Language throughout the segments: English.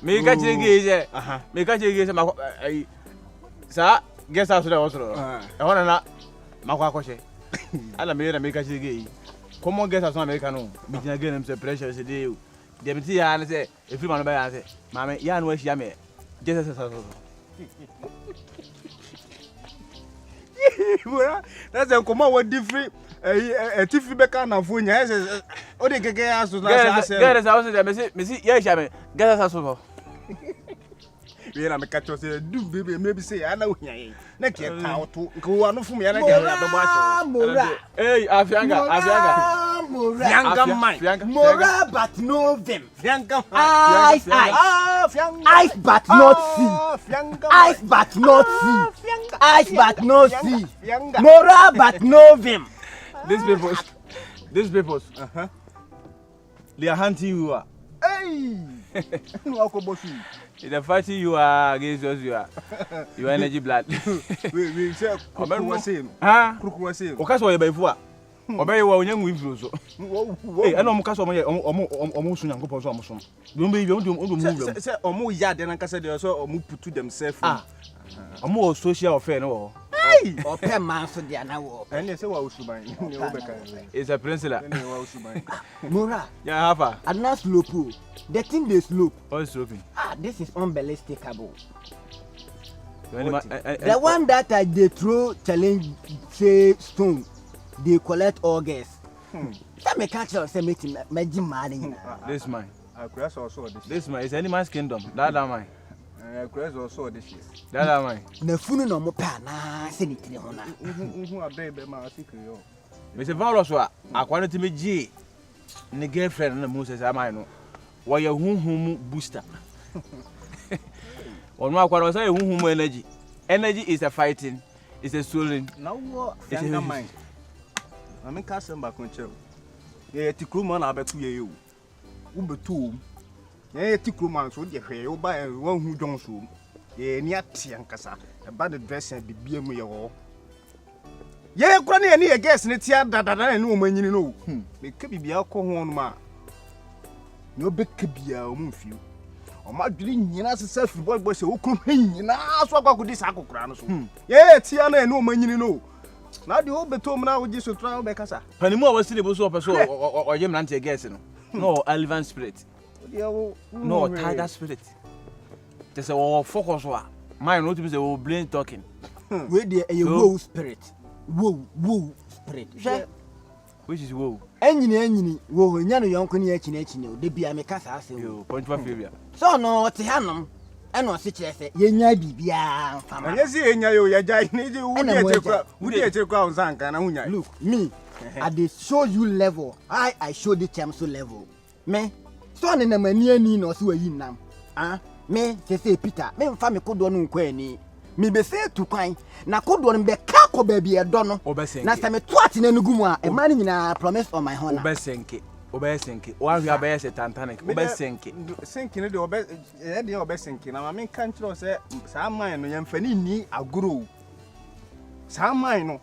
Me catch again. Me catch again. Sir, guess how to also. I want to not Makwakoche. I made a make catch again. Come on, guess as American. Meeting again, I'm pressure. They see, I say, if you want to buy, I say, Mamma, Yan was yammy. Just as that's a common word different. A tiffy becker and Funya. Oh, they can get us to get us out of the Missy. Yes, I mean, get us out. We are a catch us. Do baby, maybe say, I know. Next year, how to go on from me. I get hey, Afianga. Mora, but no them. Ice, but not see. Ice, but not see. Ice, but no see. Mora, but no them. These people, they are hunting you. Hey, they're fighting you against us. You are energy blood. We say, was saying, Because what before. Obey what young we feel so. Hey, I know Mukas almost young people. Don't be able to move. Say, or more yard than I said, they also move to themselves. A more social affair, no. Hey, or per man for the hour. And they say, what should buy? It's a principal. Mora, yeah, Papa. I'm not slope. The thing they slope. What's sloping? This is unbelievable. The one that they throw challenge, say stone. They collect all gas. That may catch us and make him magic money. This mine. I cross also this mine is any man's kingdom. That are mine. I cross also this year. That are mine. The funeral no more pana, send it to the who are baby, my secret. Mr. Valoswa, I wanted to meet G. And the girlfriend and the Moses Amino. Why your home booster? On my quarter, say whom energy. Energy is a fighting, it's a swelling. Now what? It's a mine. I mean, cast them back on chair. Yeah, Tikruman, I bet you. Uber two. Yeah, Tikruman, so you buy one who don't so. Yeah, near Tiancasa, about the dress and be me all. Yeah, granny, and a guess in it here that I know when you know. It could be alcohol on ma. No big could be a move you. Or my dream, you know, self boy, so come in, you know, so I got this apple crown. Yeah, Tiana, no man, you know. Now the old betom now just to try because Panimo was still so or Jim Nanti guessing. No, elephant spirit. No, tiger spirit. There's a focus. Mine not to be a brain talking. Where the woe spirit. Woo spirit. Which is woe. Any, woe, young Yankuni, they be a Mikasa. You point for failure. So no, Tihanum. I know such as a yenya bibia. Yes, you jai need you crown zank and look me. I did show you level. I show the champs level. Me, son in a mania no so yin nam. Me, say Peter, me family could don't quenny. Me be say to kind. Na could one be kako baby a dono. Na some twat in a nuguma, a man in a promise on my honor. Obesenke. One you are best at Tantanic. Obesenke. Sinking the obesenke. I mean, can't you say, some mine and Fanini a guru. Some mine.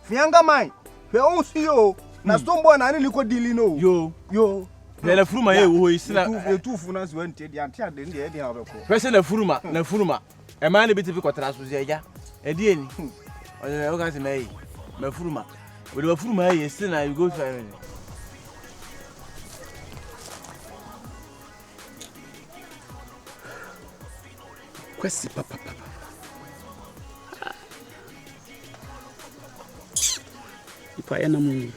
Fianga mine. We all see you. Now, someone I really could deal no. Yo. Then a fruma who is two funas went to the antia, then the idea of a person of fruma. A man a bit of a contrast with ya. A dear. Or the organs may. My fruma. With a fruma, you still I go to a Kwesi papa. Ipa yana mu.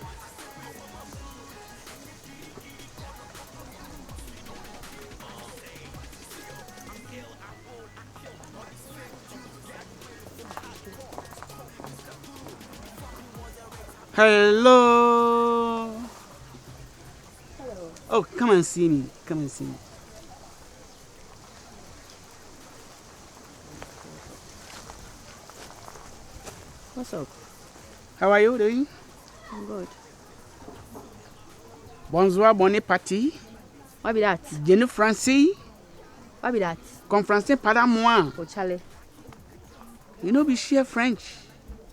Hello. Oh, come and see me. What's up? How are you doing? I'm good. Bonsoir, bonne party. What be that? Jenny Francie. What be that? Confrancais para moi. Oh, Charlie. You know, be share French.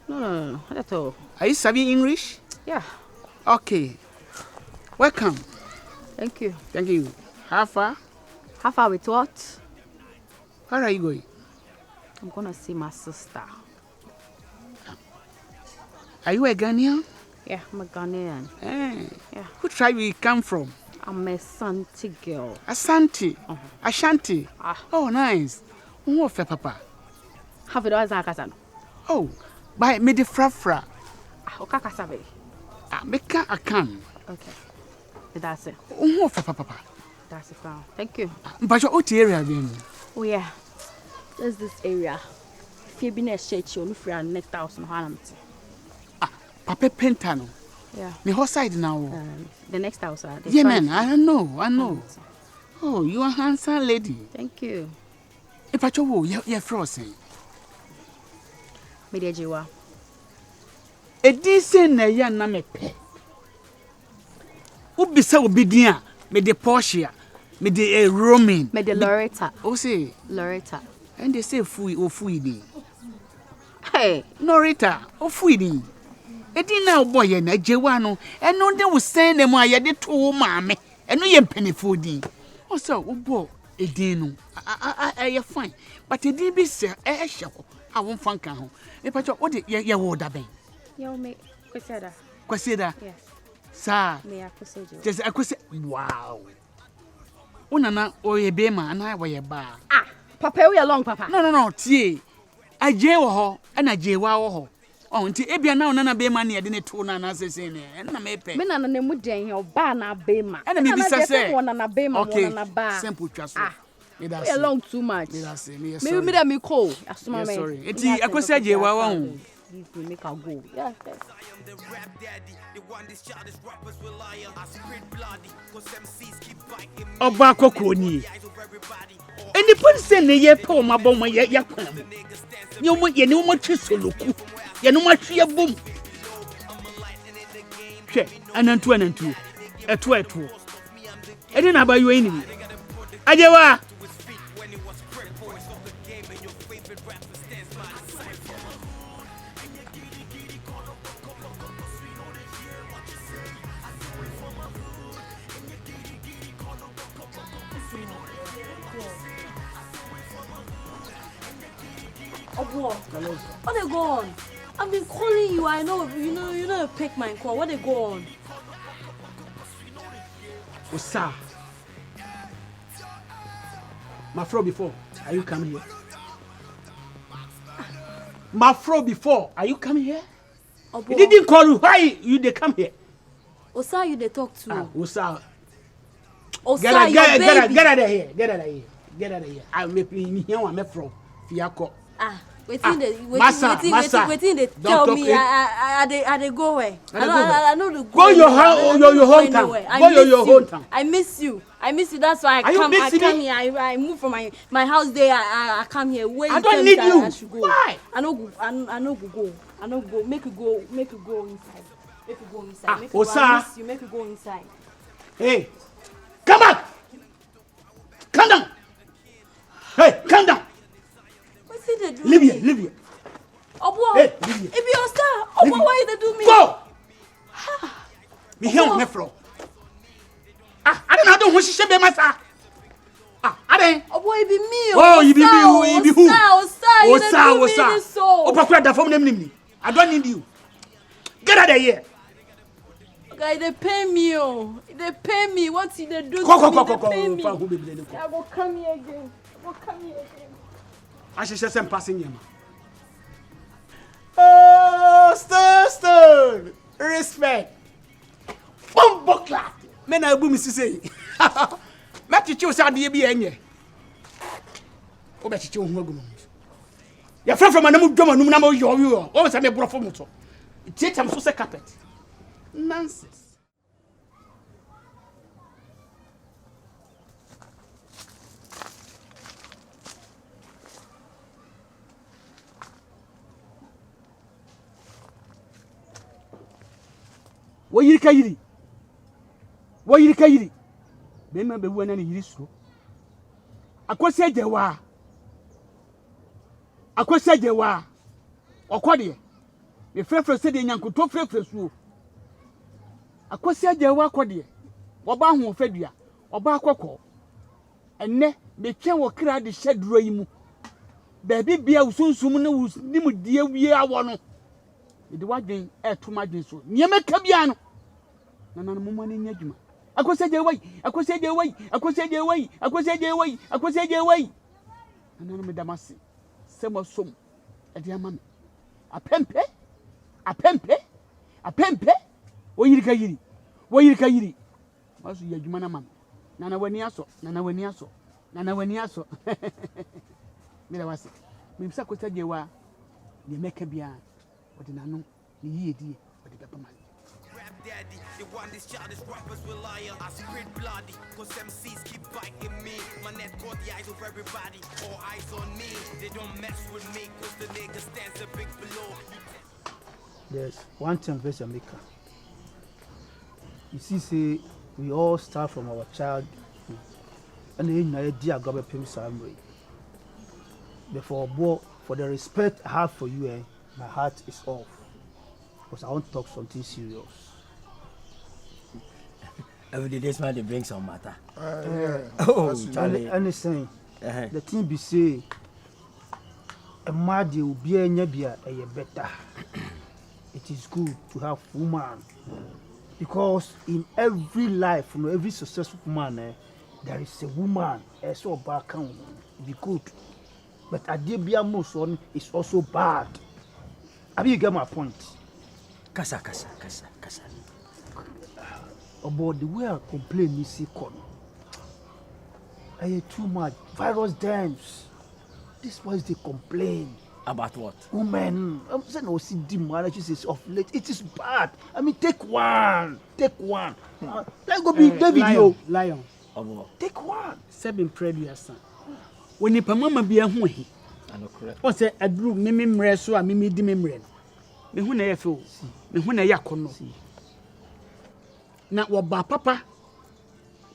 No, not at all. Are you studying English? Yeah. Okay. Welcome. Thank you. Thank you. How far? How far with what? Where are you going? I'm gonna see my sister. Are you a Ghanaian? Yeah, I'm a Ghanaian. Eh. Yeah. Who tribe you come from? I'm a Santi girl. Asante. Ashanti. Ah. Oh, nice. Who of papa? Have it always a Oh, by me the frafra. Okaka sabe. Make a can. Okay. That's it. Who of papa? That's it. Thank you. But your old area then. Oh yeah. There's this area. If you've been a shade, you'll free a net thousand hands. Papa Pentano. Yeah. The whole side now. The next house. Yeah, man, I know. Oh, you are a handsome lady. Thank you. If I told you're frozen. Media Jiwa. A decent young namepe. Ubisa obidia, me the Porsche, me the Roman, Me the Loretta. Oh, say, Loretta. and they say fui. Hey. Loretta, fui. A dinner boy and a Jewano, and no, they will send them why I did to mammy, and no yen penny foodie. Also, bo, a dino. I fine, but a DB sir, a show. I won't funk home. If I thought what you would have been. You make Quaseda. Quasida, Yes. sir. May I proceed you? Just a question. Wow. Unana or a bema and I were a bar. Ah, Papa, we are long, Papa. No, tea. I jail ho and I jail ho. Oh, until Ebia now nana be money I didn't tune and as I say, and I may pay. Men and the Mudan, your banner bema. And maybe say, one and a bema, okay, one and a bar. simple just. We are long too much. Maybe Maybe me call. sorry. It's I could say you were Make a go. Yeah. Oba kokoni. And the person ye po ma bom ye yakwan. You mo ye no mo twisoloku. Ye no ma twie bom. Hwe, anantu. Eto. Edi na ba you enemy. Ajewa. What they go on? I've been calling you. I know you know pick my call. What they go on? Osa. My fro before. Are you coming here? My fro before. Are you coming here? He didn't call you. Why you they come here? Osa, you they talk to. Osa. Osa, Get out of here. Get out of here. I may be here. I'm from Fiako. Waiting they tell me I they go away. I know the go your hometown. Go your hometown. I miss you. That's why I come here. I move from my house there. I come here. Where I don't need you. I should go. Why? I know go. Make you go inside. Make you go inside. Osa. I miss you. Make you go inside. Hey, come back. Come down. Hey, come down. Leave here. Obo, hey, leave here. If you're star, Obo, why you do me? Go. Me here on my floor. I don't know what she should be, my sir. I don't. Obo, it be me. Oh, you be me. You be who? Osa. Opa, grab that from them. I don't need you. Get out of here. Okay, they pay me. They pay me. What did they do? Go. I will come here again. I should say some passing him. Oh, stone. Respect. Bumbleclad. Men are booming to say. Matthew chose out the BN. Oh, but you you're from an German number. You always have a brought from motor. It takes some so carpet. Nonsense. What you carry? Bema be wana ni yiriso. Akwose jewa. Okode. Me frefre se de nyankoto frefre suo. Akwose jewa akode. Oba ho fadua. Oba akokọ. enne be twa wo kra de hyedro yi mu baabi bia usunsum ne nim die wie awo no de wadwen eto madwen so niema ka bia no nana mo mo ne nya dwuma akoseje wai nana me damase sema som e de ama me apempe wo yiri ka yiri maso ya dwuma na mam nana wani aso mira wase me bisa ko taje wa ne meka bia odi nanu ne yiyedi odi beba man rap daddy the one this childish rappers will lie I spread bloody cause MCs keep biting me my net caught the eyes of everybody all eyes on me they don't mess with me cause the nigga stands a big below. There's one thing Mr. Maker. You see, say we all start from our childhood, and then I dear God pay salary. Therefore, for the respect I have for you, my heart is off because I want to talk something serious. Every day, this man they bring some matter. Oh, Charlie, anything. The thing be say, a mad will be a better. It is good to have woman because in every life, from every successful man, there is a woman. So back on be good, but Adebia Muson is also bad. Have you get my point? Kasa. About the way I complain, you see, I hate too much virus dams. This was the complaint. About what? Women. I'm saying OCD marriage is of late. It is bad. I mean, take one. Let's go be David. Lion. Take one. Seven previous son. When you mama be a hui. I know correct. What's a drew mimi mreso a mimi di memren. Me hu na yefo. Me hu na yakono. Na wo ba papa.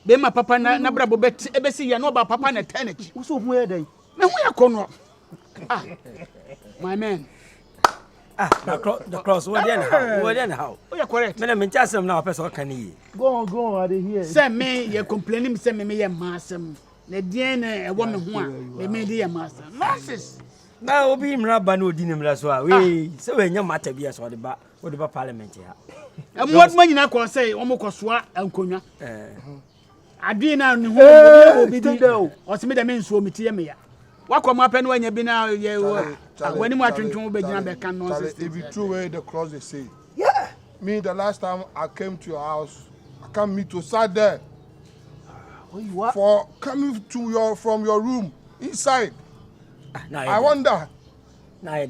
Be ma papa na brabo bet ebesi ya no ba papa na tenage. Wo so hu e den. Me hu yakono. Ah. My man. The cross. What then how? Oh, you're correct. Me me just am now person can he. Go on, I dey hear. Say me you complaining say me ye masem. Na dien e wo me ho a me dey ye masem. Nonsense. Na obi mra ba na odi ni mra so a we say we nya matter bia so de ba parliament ya. Am what man nyina ko say o mo kosoa ankonwa. Adi na ne ho obi di o se me de me nsuo metie me ya. Wakoma pen wanya bi na ye wani mu atwentwon be gina be kan nonsense. If you throw away the cross they say. Yeah. Me the last time I came to your house, I can't meet you sat there. Where you are? For coming to from your room inside. I wonder. I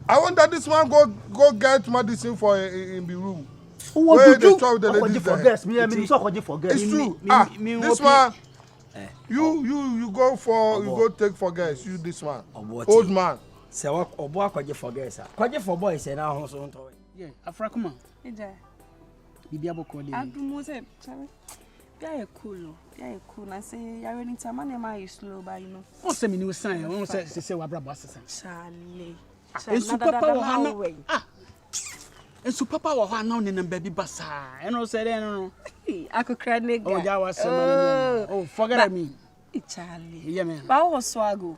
wonder this man go get medicine for in the room. Where they throw the ladies there. It's true. This man. You go take for guys. You this man. Old man. Say what obo akwaje for guys. Kwaje for boys say na ho so nto. Yeah, Afrakuma. Eja. Bibi aboko dey. Adumose, chabe. Bia cool. I say you are time man ma you slow by you know. O se me ni sign. O say wa brabo asesa. Charlie. Ensu papa wo ha no. Ensu papa wo ha na ne namba bi basa. Eno say dey no. Akokra nega. Oh, ja was oh, forget me. Charlie. Yeah, man. Ba wo swago.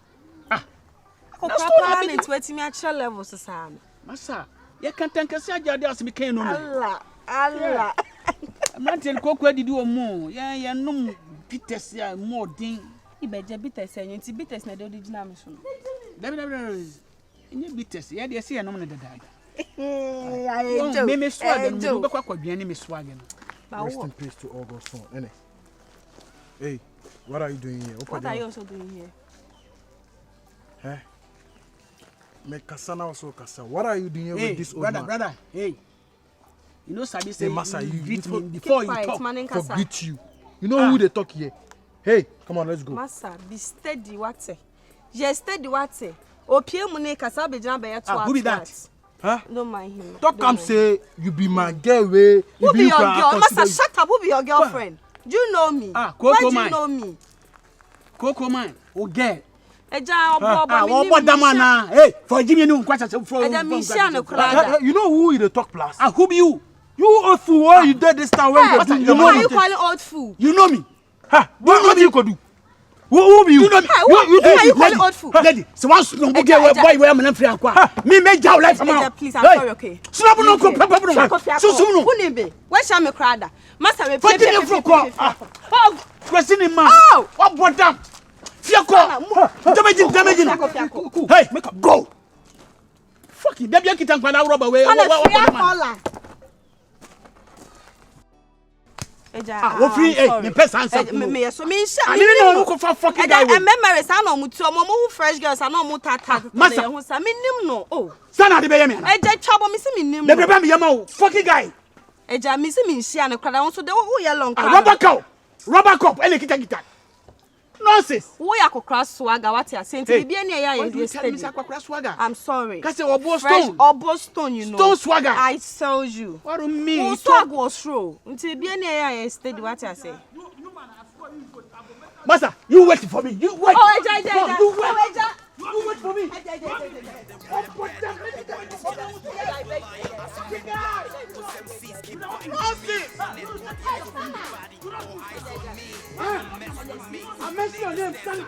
Akokra plan it wet me actual level so sam. Masa, ye kan tankasi ajade asimi kan no. Allah. Mantel kokwa didi o mo. Ye num bitters ya more din. Ibeje bitters enye ti bitters na de odigina me so. Dabi. Enye bitters. Ye de se ye num na dada. Me swag no be kwa kwadwan ni me swag no. Rest in peace to August son, innit? Hey, what are you doing here? What are you also doing here? Huh? Me Kasana also Kasa. What are you doing here with this old man? Brother, hey. You know Sabi say Massa, you greet me before you talk. Forget you. You know who they talk here? Hey, come on, let's go. Massa, be steady what? Je steady what? Opie mu ne Kasa be jina be ya to. Who be that? Huh? Don't mind him. Don't come say you be my girl way. Who be your girl? Massa, shut up. Who be your girlfriend? Do you know me? Why do you know me? Coco man, o girl. Eja obo obo damana. Hey, for Jimmy no kwasa from. Eja me share no kura. You know who you talk plus? Who be you? You old fool. Why you did this time when you know me? Why are you calling old fool? You know me. Ha, what you could do? Who you? You call old fool? Lady, so once no boy where I'm free aqua. Me make your life Eja, please, I'm sorry, okay. Snap no ko papa. So soon. Who name be? Where shall me crada? Master me Put in for call. Oh, question in man. Oh, what brought down? Fiako. Damage. Hey, make up go. Fuck it. Dem ya kitan kwa na rob away. Eja, free me person answer. Me so me sha. I mean no ko for fucking guy. I memory say na omutu omo who fresh girls na omu tata. Master, who say me nim no. Oh. Sana de be me na. Eja chabo me say me nim. De be me yama fucking guy. Eja me say me nhia ne kwada won so de wo ye long car. Rubber cup any kita. Nonsense. Wo ya kokra swagger what you say bibia na ya yesterday. I'm sorry. Cause obo Fresh stone. obo stone, you know. Stone swagger. I sell you. What do you mean? Wo swag was true. Until bibia na ya yesterday what you say. Master, you wait for me. You wait. Oh, Eja. You wait. Oh, Eja. You wait for me. I mentioned your name, son.